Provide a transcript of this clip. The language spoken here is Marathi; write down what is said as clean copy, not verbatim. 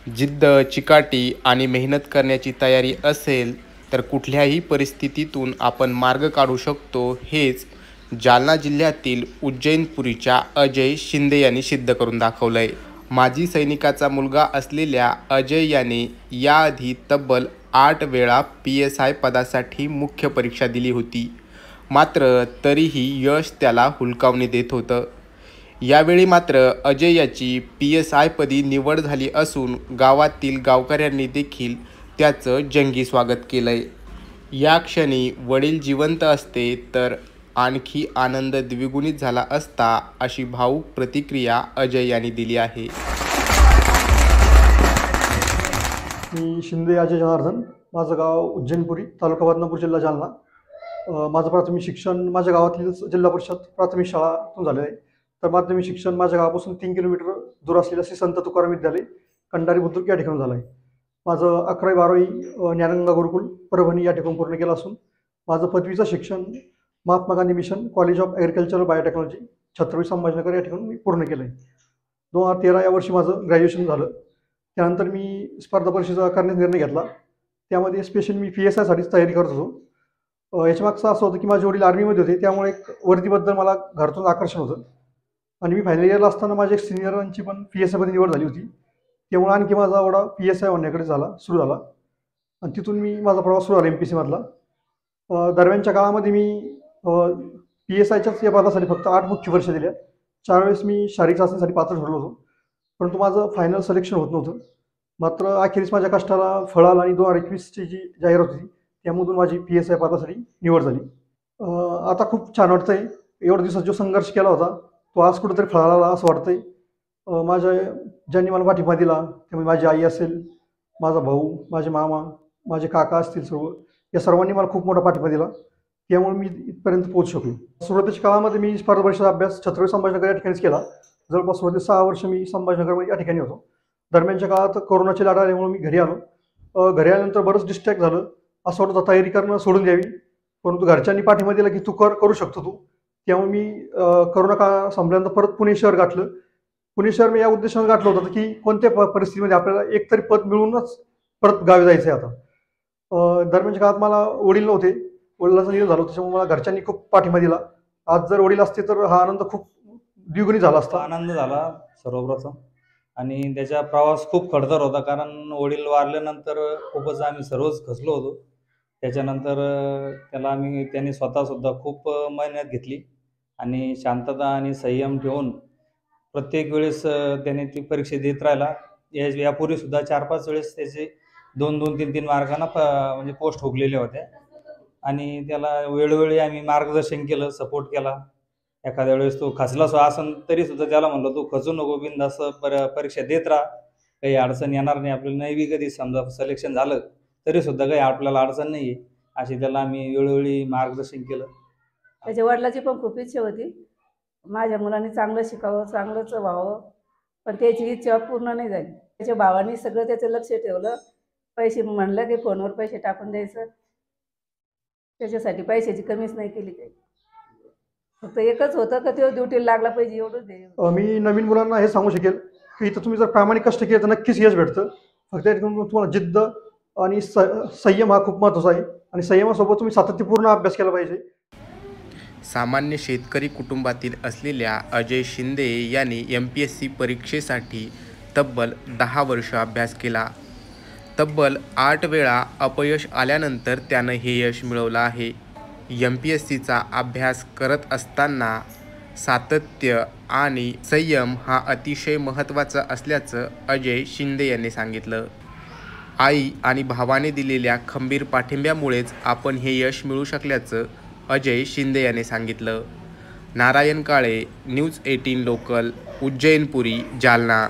जिद्द, चिकाटी आणि मेहनत करण्याची तयारी असेल तर कुठल्याही परिस्थितीतून आपण मार्ग काढू शकतो, हेच जालना जिल्ह्यातील उज्जैनपुरीच्या अजय शिंदे यांनी सिद्ध करून दाखवलंय. माजी सैनिकाचा मुलगा असलेल्या अजय याने याआधी तब्बल 8 वेळा PSI पदासाठी मुख्य परीक्षा दिली होती. मात्र तरीही यश त्याला हुलकावणी देत होतं. यावेळी मात्र अजय याची PSI पदी निवड झाली असून गावातील गावकऱ्यांनी देखील त्याचं जंगी स्वागत केलंय. या क्षणी वडील जिवंत असते तर आणखी आनंद द्विगुणित झाला असता, अशी भावूक प्रतिक्रिया अजय यांनी दिली आहे. मी शिंदे अजय जनार्दन, माझं गाव उज्जैनपुरी, तालुका बदनापूर, जिल्हा जालना. माझं प्राथमिक शिक्षण माझ्या गावातील जिल्हा परिषद प्राथमिक शाळातून झालेलं आहे. तर माध्यमिक शिक्षण माझ्या गावापासून 3 किलोमीटर दूर असलेल्या श्री संत तुकाराम विद्यालय कंडारी बुद्रुक या ठिकाणी झालं आहे. माझं 11वी-12वी ज्ञानगंगा गुरुकुल परभणी या ठिकाणी पूर्ण केलं असून माझं पदवीचं शिक्षण Mahatma Gandhi mission college of agricultural biotechnology Chhatrapati Sambhajinagar या ठिकाणी मी पूर्ण केलं आहे. 2013 या वर्षी माझं ग्रॅज्युएशन झालं. त्यानंतर मी स्पर्धा परीक्षेचा करण्याचा निर्णय घेतला. त्यामध्ये स्पेशल मी PSIसाठीच तयारी करत होतो. याच्यामागचं असं होतं की माझे वडील आर्मीमध्ये होते, त्यामुळे एक वर्दीबद्दल मला घरातून आकर्षण होतं आणि मी फायनल इयरला असताना माझ्या एक सिनियरांची पण PSIमध्ये निवड झाली होती. त्यामुळे आणखी माझा ओढा PSI होण्याकडे सुरू झाला आणि तिथून मी माझा प्रवास सुरू झाला MPSCमधला. दरम्यानच्या काळामध्ये मी PSIच्याच या पदासाठी फक्त 8 मुख्य परीक्षा दिल्या. 4 वेळेस मी शारीरिक चाचणीसाठी पात्र ठरलो होतो, परंतु माझं फायनल सिलेक्शन होत नव्हतं. मात्र अखेरीस माझ्या कष्टाला फळ आलं आणि 2021ची जी जाहिरात होती त्यामधून माझी PSI पदासाठी निवड झाली. आता खूप छान वाटतंय. एवढ्या दिवसात जो संघर्ष केला होता तो आज कुठेतरी फळाला आला असं वाटतंय. ज्यांनी मला पाठिंबा दिला त्यामुळे माझी आई असेल, माझा भाऊ, माझे मामा, माझे काका असतील, या सर्वांनी मला खूप मोठा पाठिंबा दिला. त्यामुळे मी इथपर्यंत पोहोचू शकलो. सुरुवातीच्या काळामध्ये मी स्पर्धा परीक्षेचा अभ्यास छत्रपती संभाजीनगर या ठिकाणीच केला. जवळपास सुरुवातीला 6 वर्ष मी संभाजीनगरमध्ये या ठिकाणी होतो. दरम्यानच्या काळात कोरोनाची लाट आल्यामुळे मी घरी आलो. घरी आल्यानंतर बरंच डिस्ट्रॅक्ट झालं. असं वाटतं तयारी करणं सोडून द्यावी, परंतु घरच्यांनी पाठिंबा दिला की तू करू शकतो तू. त्यामुळे मी कोरोना काळ संपल्यानंतर परत पुणे शहर गाठलं. पुणे शहर मी या उद्देशाने गाठलं होतं की कोणत्या परिस्थितीमध्ये आपल्याला एकतरी पद मिळूनच परत गावी जायचं आहे. आता दरम्यानच्या काळात मला वडील नव्हते, वडिलांचं निधन झालं, त्याच्यामुळे मला घरच्यांनी खूप पाठिंबा दिला. आज जर वडील असते तर हा आनंद खूप द्विगुणित झाला असता. आनंद झाला सर्वप्रथम, आणि त्याचा प्रवास खूप खडतर होता, कारण वडील वारल्यानंतर खूपच आम्ही सर्वच खचलो होतो. त्याच्यानंतर त्यांनी स्वतःसुद्धा खूप मेहनत घेतली आणि शांतता आणि संयम ठेवून प्रत्येक वेळेस त्याने ती परीक्षा देत राहिला. यापूर्वीसुद्धा 4-5 वेळेस त्याचे 2-2, 3-3 मार्कांना म्हणजे पोस्ट हुकलेल्या होत्या आणि त्याला वेळोवेळी आम्ही मार्गदर्शन केलं, सपोर्ट केला. एखाद्या वेळेस तो खचला असन तरीसुद्धा त्याला म्हणलं तू खचू नको, बिनधास्त परीक्षा देत राहा, काही अडचण येणार नाही आपल्याला. नाही बी कधी समजा सिलेक्शन झालं तरीसुद्धा काही आपल्याला अडचण नाही आहे, अशी त्याला आम्ही वेळोवेळी मार्गदर्शन केलं. त्याच्या वडिलांची पण खूप इच्छा होती माझ्या मुलांनी चांगलं शिकावं, चांगलंच व्हावं, पण त्याची इच्छा पूर्ण नाही झाली. त्याच्या भावानी सगळं त्याचं लक्ष ठेवलं. पैसे म्हणलं की फोनवर पैसे टाकून द्यायचं, त्याच्यासाठी पैशाची कमीच नाही केली काही. फक्त एकच होतं का तो ड्युटीला लागला पाहिजे, एवढंच द्यायचं. मी नवीन मुलांना हे सांगू शकेल की इथं तुम्ही जर प्रामाणिक कष्ट केले तर नक्कीच यश भेटतं. फक्त तुम्हाला जिद्द आणि संयम हा खूप महत्त्वाचा आहे आणि संयमासोबत तुम्ही सातत्यपूर्ण अभ्यास केला पाहिजे. सामान्य शेतकरी कुटुंबातील असलेल्या अजय शिंदे यांनी MPSC परीक्षेसाठी तब्बल 10 वर्ष अभ्यास केला. तब्बल 8 वेळा अपयश आल्यानंतर त्यानं हे यश मिळवलं आहे. MPSCचा अभ्यास करत असताना सातत्य आणि संयम हा अतिशय महत्त्वाचा असल्याचं अजय शिंदे यांनी सांगितलं. आई आणि भावाने दिलेल्या खंबीर पाठिंब्यामुळेच आपण हे यश मिळवू शकल्याचं अजय शिंदे यांनी सांगितलं. Narayan Kale, news 18 local, उज्जैनपुरी, Jalna.